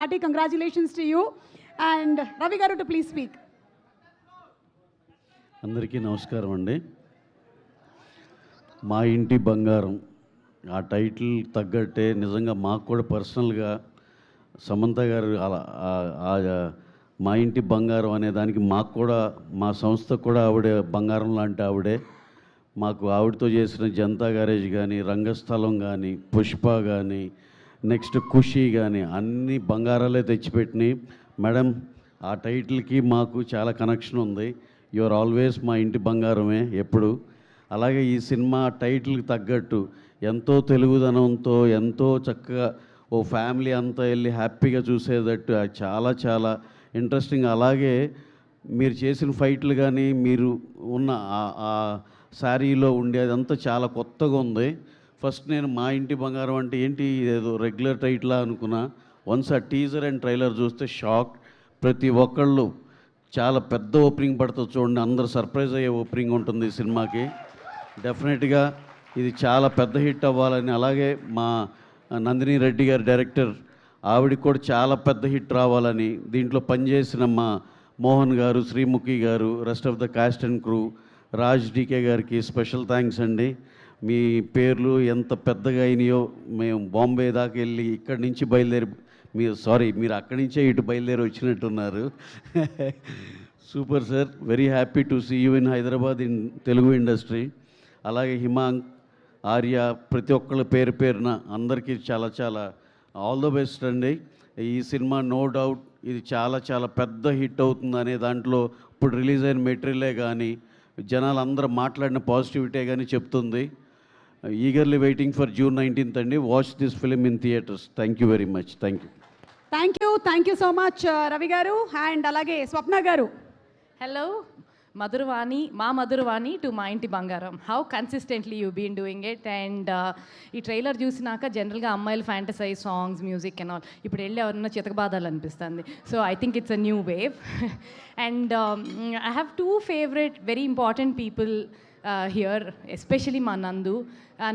Hearty congratulations to you. And Ravi Garu to please speak. అందరికీ నమస్కారం అండి. మా ఇంటి బంగారం ఆ టైటిల్ తగ్గట్టే నిజంగా మాకు కూడా పర్సనల్గా సమంత గారు మా ఇంటి బంగారం అనే దానికి మాకు కూడా మా సంస్థ కూడా ఆవిడే బంగారం లాంటి ఆవిడే. మాకు ఆవిడతో చేసిన జనతా గ్యారేజ్ కానీ, రంగస్థలం కానీ, పుష్ప కానీ, నెక్స్ట్ ఖుషి కానీ అన్ని బంగారాలే తెచ్చిపెట్టినాయి. మేడం, ఆ టైటిల్కి మాకు చాలా కనెక్షన్ ఉంది. యు ఆర్ ఆల్వేస్ మా ఇంటి బంగారమే ఎప్పుడు. అలాగే ఈ సినిమా టైటిల్కి తగ్గట్టు ఎంతో తెలుగుదనంతో ఎంతో చక్కగా ఓ ఫ్యామిలీ అంతా వెళ్ళి హ్యాపీగా చూసేటట్టు చాలా చాలా ఇంట్రెస్టింగ్. అలాగే మీరు చేసిన ఫైట్లు కానీ మీరు ఉన్న ఆ శారీలో ఉండేదంతా చాలా కొత్తగా ఉంది. ఫస్ట్ నేను మా ఇంటి బంగారం అంటే ఏంటి ఏదో రెగ్యులర్ టైటిలా అనుకున్నా. వన్స్ ఆ టీజర్ అండ్ ట్రైలర్ చూస్తే షాక్. ప్రతి ఒక్కళ్ళు చాలా పెద్ద ఓపెనింగ్ పడుతుంది చూడండి, అందరూ సర్ప్రైజ్ అయ్యే ఓపెనింగ్ ఉంటుంది ఈ సినిమాకి. డెఫినెట్గా ఇది చాలా పెద్ద హిట్ అవ్వాలని, అలాగే మా నందిని రెడ్డి గారు డైరెక్టర్, ఆవిడకి కూడా చాలా పెద్ద హిట్ రావాలని, దీంట్లో పనిచేసిన మా Mohan garu, Sreemukhi garu, rest of the cast and crew, Raj DK గారికి స్పెషల్ థ్యాంక్స్ అండి. మీ పేర్లు ఎంత పెద్దగా అయినాయో, మేము బాంబే దాకా వెళ్ళి ఇక్కడి నుంచి బయలుదేరి మీరు అక్కడి నుంచే ఇటు బయలుదేరి వచ్చినట్టున్నారు. Super sir, very happy to see you in Hyderabad in Telugu industry. అలాగే హిమాంక్, ఆర్య, ప్రతి ఒక్కళ్ళ పేరు పేరున అందరికీ చాలా చాలా ఆల్ ద బెస్ట్ అండి. ఈ సినిమా నో డౌట్ ఇది చాలా చాలా పెద్ద హిట్ అవుతుంది అనే దాంట్లో ఇప్పుడు రిలీజ్ అయిన మెటీరియలే కానీ, జనాలు అందరూ మాట్లాడిన పాజిటివిటీ కానీ చెప్తుంది. Eagerly waiting for June 19th అండి. Watch this film in theatres. Thank you very much. Thank you. Thank you so much Ravi గారు. అండ్ అలాగే స్వప్న గారు. హలో మధురవాణి, మా మధురవాణి టు మా ఇంటి బంగారం. How consistently you been doing it. And ఈ trailer చూసినాక జనరల్గా అమ్మాయిలు fantasize songs, music and all, ఇప్పుడు వెళ్ళి ఎవరన్నా చితకబాదాలు అనిపిస్తుంది. So I think it's a new wave. And I have two favourite very important people here, especially మా నందు.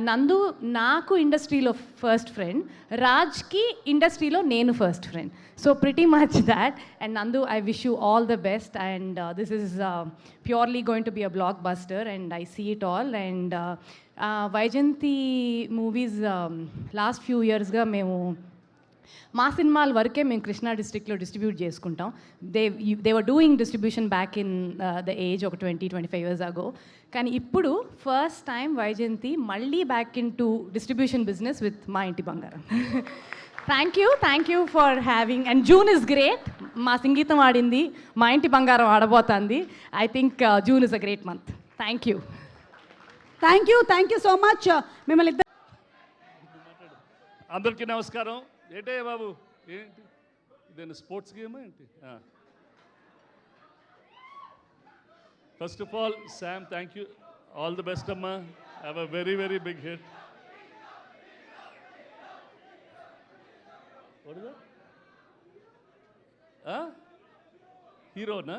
నందు నాకు ఇండస్ట్రీలో ఫస్ట్ ఫ్రెండ్, రాజ్కి ఇండస్ట్రీలో నేను first friend. So pretty much that. And Nandu, I wish you all the best. And this is purely going to be a blockbuster and I see it all. And Vyjayanthi movies last few ఇయర్స్గా మేము మా సినిమాల వరకే మేము కృష్ణా డిస్ట్రిక్ట్లో distribute చేసుకుంటాం. They were doing distribution back in the age ఒక 20-25 years ago. కానీ ఇప్పుడు ఫస్ట్ టైం వైజయంతి మళ్ళీ back into distribution business with Maa ఇంటి Bangaram. Thank you for having. And June is great. మా సంగీతం ఆడింది, మా ఇంటి బంగారం ఆడబోతుంది. I think June is a great month. Thank you so much. మిమ్మల్ని అందరికీ నమస్కారం. ఏంటే బాబు, ఏంటి ఇదేనా స్పోర్ట్స్ గేమ్ ఏంటి? First of all Sam, thank you, all the best అమ్మా. Have a very very big hit. హీరోనా?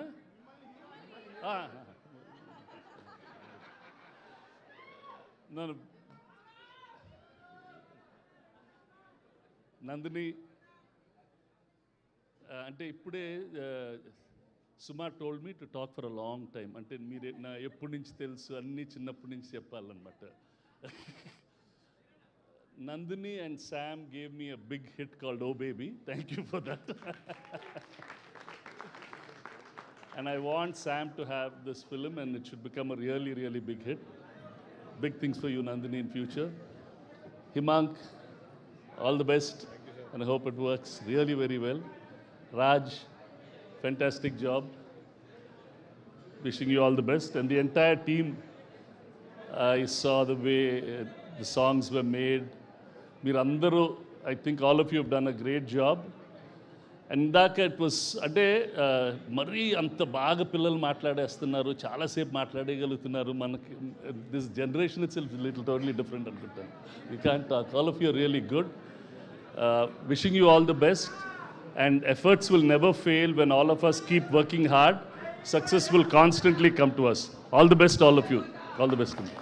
నన్ను నందిని అంటే ఇప్పుడే సుమా told me to talk for a long time. అంటే మీరే నా ఎప్పటి నుంచి తెలుసు, అన్నీ చిన్నప్పటి నుంచి చెప్పాలన్నమాట. Nandini and Sam gave me a big hit called oh baby. Thank you for that. And I want Sam to have this film and it should become a really really big hit. Big things for you, Nandini, in future. Himank, all the best. And I hope it works really very well. Raj, fantastic job. Wishing you all the best. And the entire team, I saw the way the songs were made. Meerandaru, I think all of you have done a great job. And ఇందాక it was అంటే మరీ అంత బాగా పిల్లలు మాట్లాడేస్తున్నారు, చాలాసేపు మాట్లాడగలుగుతున్నారు. మనకి this generation it's little totally different అనుకుంటాను. You can talk. All of you are really good. Wishing you all the best, and efforts will never fail when all of us keep working hard. Success will constantly come to us. All the best, all of you. All the best to you.